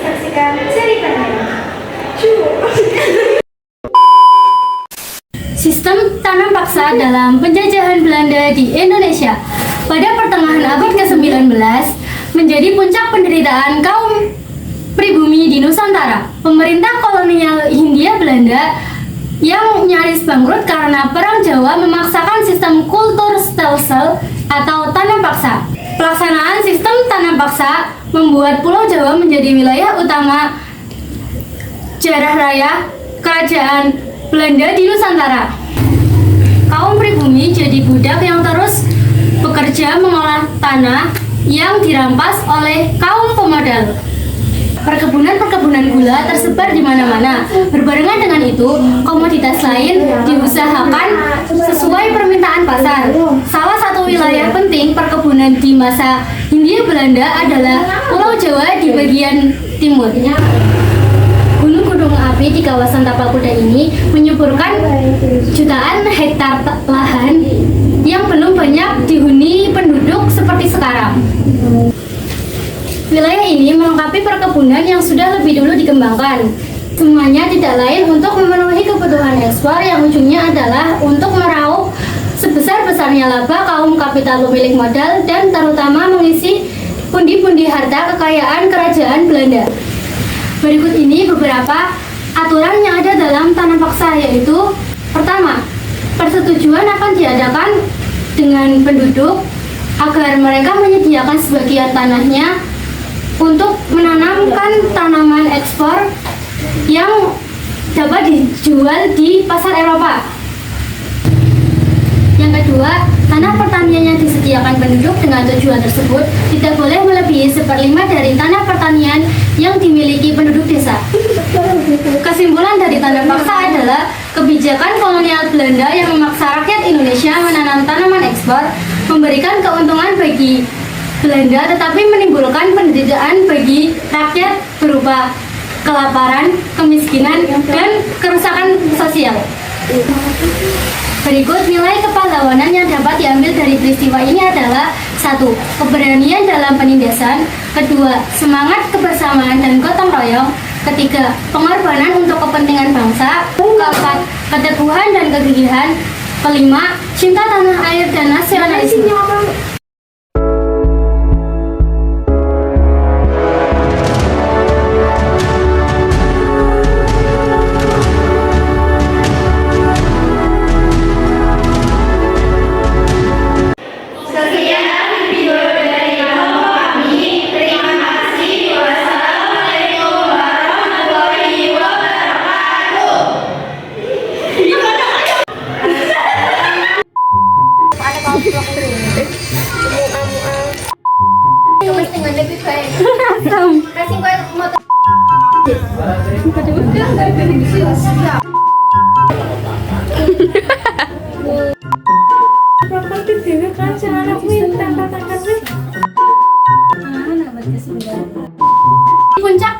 saksikan ceritanya. Sistem tanam paksa dalam penjajahan Belanda di Indonesia pada pertengahan abad ke-19 menjadi puncak penderitaan kaum pribumi di Nusantara. Pemerintah kolonial Hindia Belanda yang nyaris bangkrut karena Perang Jawa memaksakan sistem kultur stelsel atau tanam paksa. Pelaksanaan sistem tanam paksa membuat Pulau Jawa menjadi wilayah utama jarah raya kerajaan Belanda di Nusantara. Kaum pribumi jadi budak yang terus bekerja mengolah tanah yang dirampas oleh kaum pemodal. Perkebunan-perkebunan gula tersebar di mana-mana. Berbarengan dengan itu, komoditas lain diusahakan sesuai permintaan pasar. Salah satu wilayah penting perkebunan di masa Hindia Belanda adalah Pulau Jawa di bagian timur. Gunung-gunung api di kawasan Tapal Kuda ini menyuburkan jutaan hektar lahan yang belum banyak dihuni penduduk seperti sekarang. Wilayah ini melengkapi perkebunan yang sudah lebih dulu dikembangkan. Semuanya tidak lain untuk memenuhi kebutuhan ekspor yang ujungnya adalah untuk meraup sebesar-besarnya laba kaum kapital pemilik modal dan terutama mengisi pundi-pundi harta kekayaan kerajaan Belanda. Berikut ini beberapa aturan yang ada dalam tanam paksa, yaitu pertama, persetujuan akan diadakan dengan penduduk agar mereka menyediakan sebagian tanahnya untuk menanamkan tanaman ekspor yang dapat dijual di pasar Eropa. Yang kedua, tanah pertanian yang disediakan penduduk dengan tujuan tersebut tidak boleh melebihi 1/5 dari tanah pertanian yang dimiliki penduduk desa. Kesimpulan dari tanam paksa adalah kebijakan kolonial Belanda yang memaksa rakyat Indonesia menanam tanaman ekspor memberikan keuntungan bagi Belanda tetapi menimbulkan penderitaan bagi rakyat berupa kelaparan, kemiskinan, dan kerusakan sosial. Berikut nilai kepahlawanan yang dapat diambil dari peristiwa ini adalah 1. Keberanian dalam penindasan. 2. Semangat kebersamaan dan gotong royong. 3. Pengorbanan untuk kepentingan bangsa. 4. Keteguhan dan kegigihan. 5. Cinta tanah air dan nasionalisme. Kasih gue motor. Properti dewe kan celana kuwi tangkal-tangkal wis. Puncak